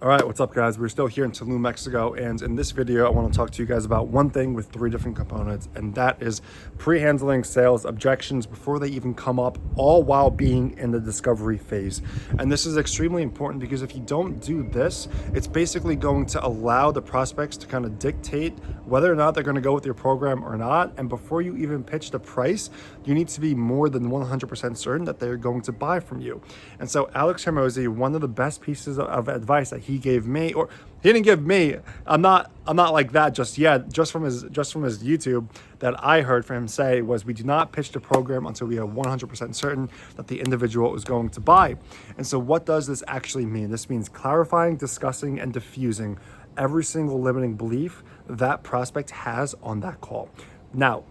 All right, what's up guys? We're still here in Tulum, Mexico, and in this video I want to talk to you guys about one thing with 3 different components, and that is pre-handling sales objections before they even come up, all while being in the discovery phase. And this is extremely important because if you don't do this, it's basically going to allow the prospects to kind of dictate whether or not they're going to go with your program or not. And before you even pitch the price, you need to be more than 100% certain that they're going to buy from you. And so Alex Hermosi, one of the best pieces of advice that he gave me, or he didn't give me, I'm not like that just yet, just from his YouTube, that I heard from him say was, we do not pitch the program until we are 100% certain that the individual is going to buy. And so what does this actually mean? This means clarifying, discussing, and diffusing every single limiting belief that prospect has on that call. Now,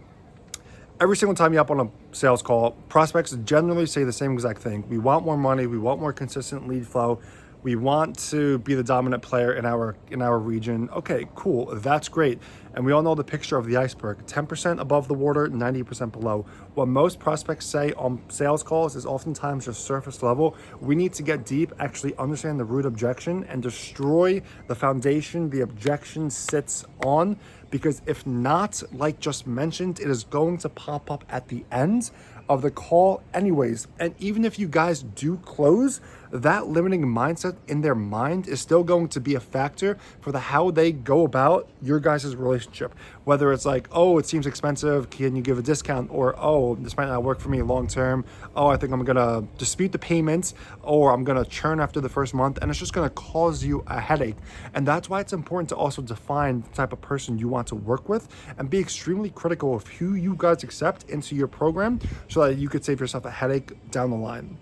every single time you hop on a sales call, prospects generally say the same exact thing. We want more money. We want more consistent lead flow. We want to be the dominant player in our region. Okay, cool. That's great. And we all know the picture of the iceberg. 10% above the water, 90% below. What most prospects say on sales calls is oftentimes just surface level. We need to get deep, actually understand the root objection, and destroy the foundation the objection sits on. Because if not, like just mentioned, it is going to pop up at the end of the call anyways. And even if you guys do close, that limiting mindset in their mind is still going to be a factor for how they go about your guys' relationship. Whether it's like, oh, it seems expensive, can you give a discount? Or, oh, this might not work for me long term. Oh, I think I'm gonna dispute the payments, or I'm gonna churn after the first month, and it's just gonna cause you a headache. And that's why it's important to also define the type of person you want to work with and be extremely critical of who you guys accept into your program so that you could save yourself a headache down the line.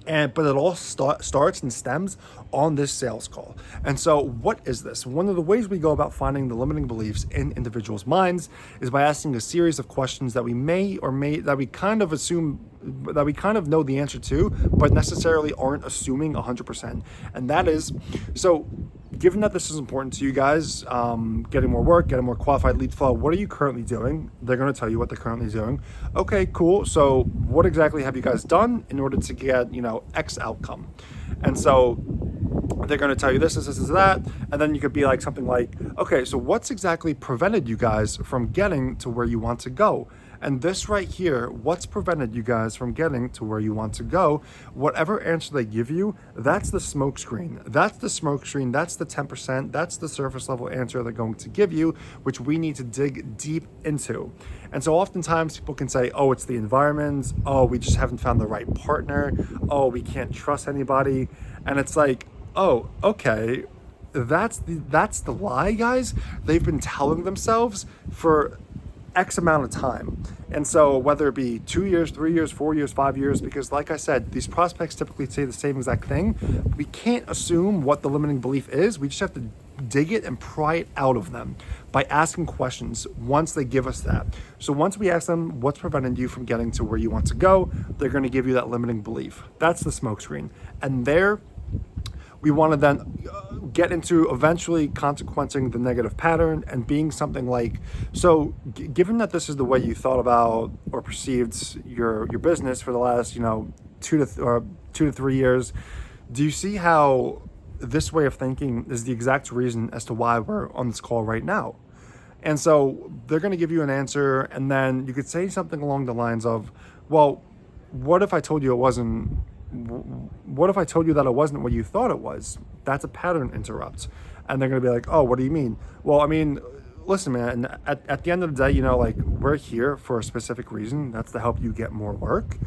But it all starts and stems on this sales call. And so what is this? One of the ways we go about finding the limiting beliefs in individuals' minds is by asking a series of questions that we that we kind of assume, that we kind of know the answer to, but necessarily aren't assuming 100%. And that is, so given that this is important to you guys, getting more work, getting more qualified lead flow, what are you currently doing? They're going to tell you what they're currently doing. Okay, cool. So what exactly have you guys done in order to get, X outcome? And so they're going to tell you this, that. And then you could be like something like, okay, so what's exactly prevented you guys from getting to where you want to go? And this right here, what's prevented you guys from getting to where you want to go? Whatever answer they give you, that's the smoke screen. That's the smoke screen. That's the 10%. That's the surface level answer they're going to give you, which we need to dig deep into. And so oftentimes people can say, oh, it's the environment. Oh, we just haven't found the right partner. Oh, we can't trust anybody. And it's like, oh, okay. That's the lie, guys. They've been telling themselves for X amount of time. And so whether it be 2 years, 3 years, 4 years, 5 years, because like I said, these prospects typically say the same exact thing. We can't assume what the limiting belief is. We just have to dig it and pry it out of them by asking questions once they give us that. So once we ask them what's preventing you from getting to where you want to go, they're going to give you that limiting belief. That's the smokescreen. And there, we want to then get into eventually consequencing the negative pattern and being something like, so given that this is the way you thought about or perceived your business for the last 2 to 3 years, do you see how this way of thinking is the exact reason as to why we're on this call right now? And so they're going to give you an answer, and then you could say something along the lines of, well, what if I told you that it wasn't what you thought it was? That's a pattern interrupt. And they're going to be like, oh, what do you mean? Well, I mean, listen, man, at the end of the day, we're here for a specific reason. That's to help you get more work.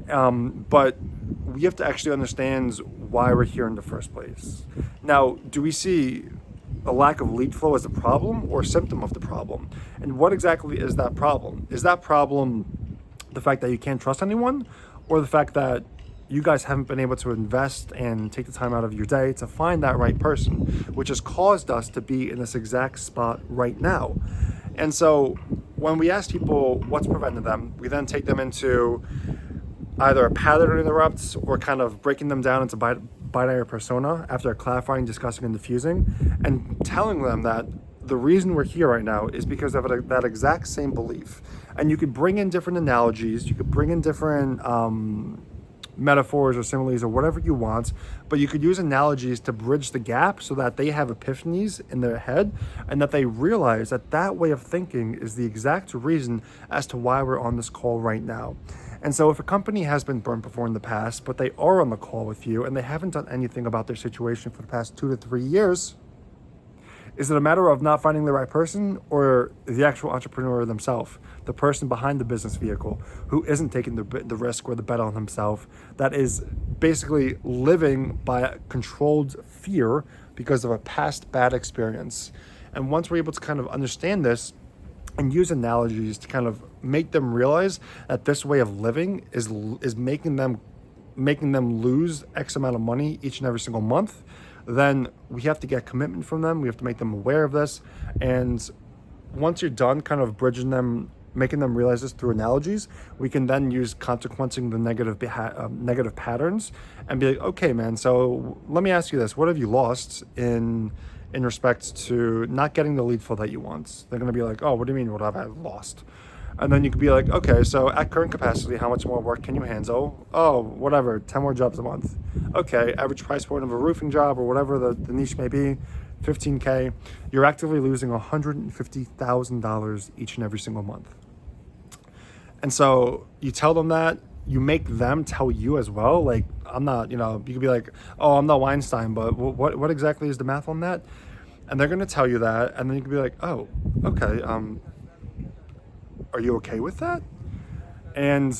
But we have to actually understand why we're here in the first place. Now, do we see a lack of lead flow as a problem or a symptom of the problem? And what exactly is that problem? Is that problem the fact that you can't trust anyone, or the fact that you guys haven't been able to invest and take the time out of your day to find that right person, which has caused us to be in this exact spot right now? And so when we ask people what's prevented them, we then take them into either a pattern interrupts or kind of breaking them down into binary persona after clarifying, discussing, and diffusing, and telling them that the reason we're here right now is because of that exact same belief. And you could bring in different analogies, you could bring in different metaphors or similes or whatever you want, but you could use analogies to bridge the gap so that they have epiphanies in their head and that they realize that that way of thinking is the exact reason as to why we're on this call right now. And so if a company has been burnt before in the past, but they are on the call with you and they haven't done anything about their situation for the past 2 to 3 years, is it a matter of not finding the right person, or the actual entrepreneur themselves, the person behind the business vehicle who isn't taking the risk or the bet on himself, that is basically living by a controlled fear because of a past bad experience? And once we're able to kind of understand this and use analogies to kind of make them realize that this way of living is making them lose X amount of money each and every single month, then we have to get commitment from them. We have to make them aware of this. And once you're done kind of bridging them, making them realize this through analogies, we can then use consequencing the negative patterns and be like, okay, man, so let me ask you this. What have you lost in respect to not getting the lead flow that you want? They're going to be like, oh, what do you mean? What have I lost? And then you could be like, okay, so at current capacity, how much more work can you handle? Oh, whatever, 10 more jobs a month. Okay, average price point of a roofing job or whatever the niche may be, $15K. You're actively losing $150,000 each and every single month. And so you tell them that, you make them tell you as well. Like, I'm not, you could be like, oh, I'm not Weinstein, but what exactly is the math on that? And they're going to tell you that. And then you can be like, oh, okay, are you okay with that? And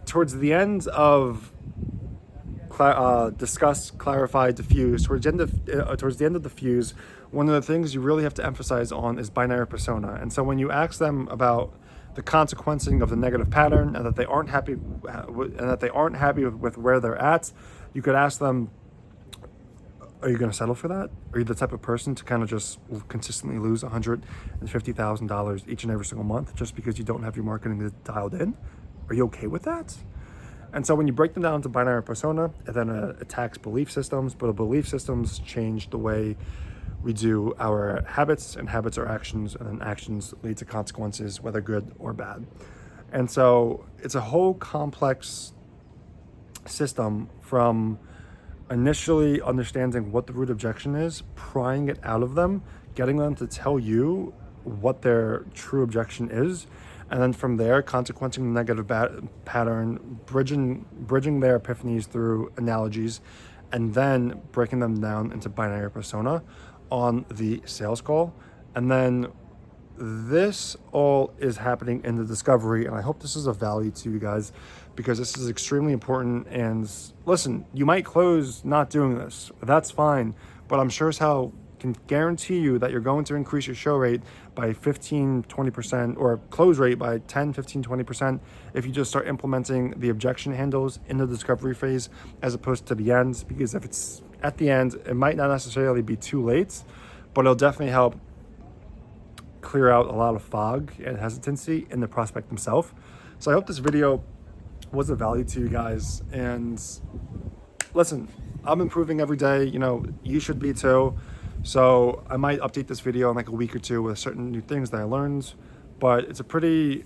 towards the end of discuss, clarify, diffuse, towards the end of diffuse, one of the things you really have to emphasize on is binary persona. And so when you ask them about the consequencing of the negative pattern and that they aren't happy with where they're at, you could ask them, are you going to settle for that? Are you the type of person to kind of just consistently lose $150,000 each and every single month just because you don't have your marketing dialed in? Are you okay with that? And so when you break them down to binary persona, it then attacks belief systems, but belief systems change the way we do our habits, and habits are actions, and then actions lead to consequences, whether good or bad. And so it's a whole complex system, from initially understanding what the root objection is, prying it out of them, getting them to tell you what their true objection is, and then from there, consequencing the negative pattern, bridging their epiphanies through analogies, and then breaking them down into binary persona on the sales call. And then this all is happening in the discovery, and I hope this is of value to you guys, because this is extremely important. And listen, you might close not doing this, that's fine, but I'm sure as hell can guarantee you that you're going to increase your show rate by 15-20%, or close rate by 10-15-20%, if you just start implementing the objection handles in the discovery phase as opposed to the end. Because if it's at the end, it might not necessarily be too late, but it'll definitely help clear out a lot of fog and hesitancy in the prospect themselves. So I hope this video was of value to you guys. And listen, I'm improving every day. You should be too. So I might update this video in like a week or two with certain new things that I learned, but it's pretty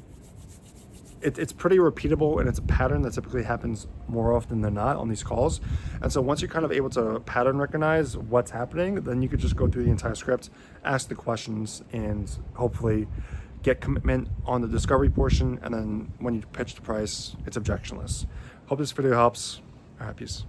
repeatable, and it's a pattern that typically happens more often than not on these calls. And so once you're kind of able to pattern recognize what's happening, then you could just go through the entire script, ask the questions, and hopefully get commitment on the discovery portion. And then when you pitch the price, it's objectionless. Hope this video helps. All right, peace.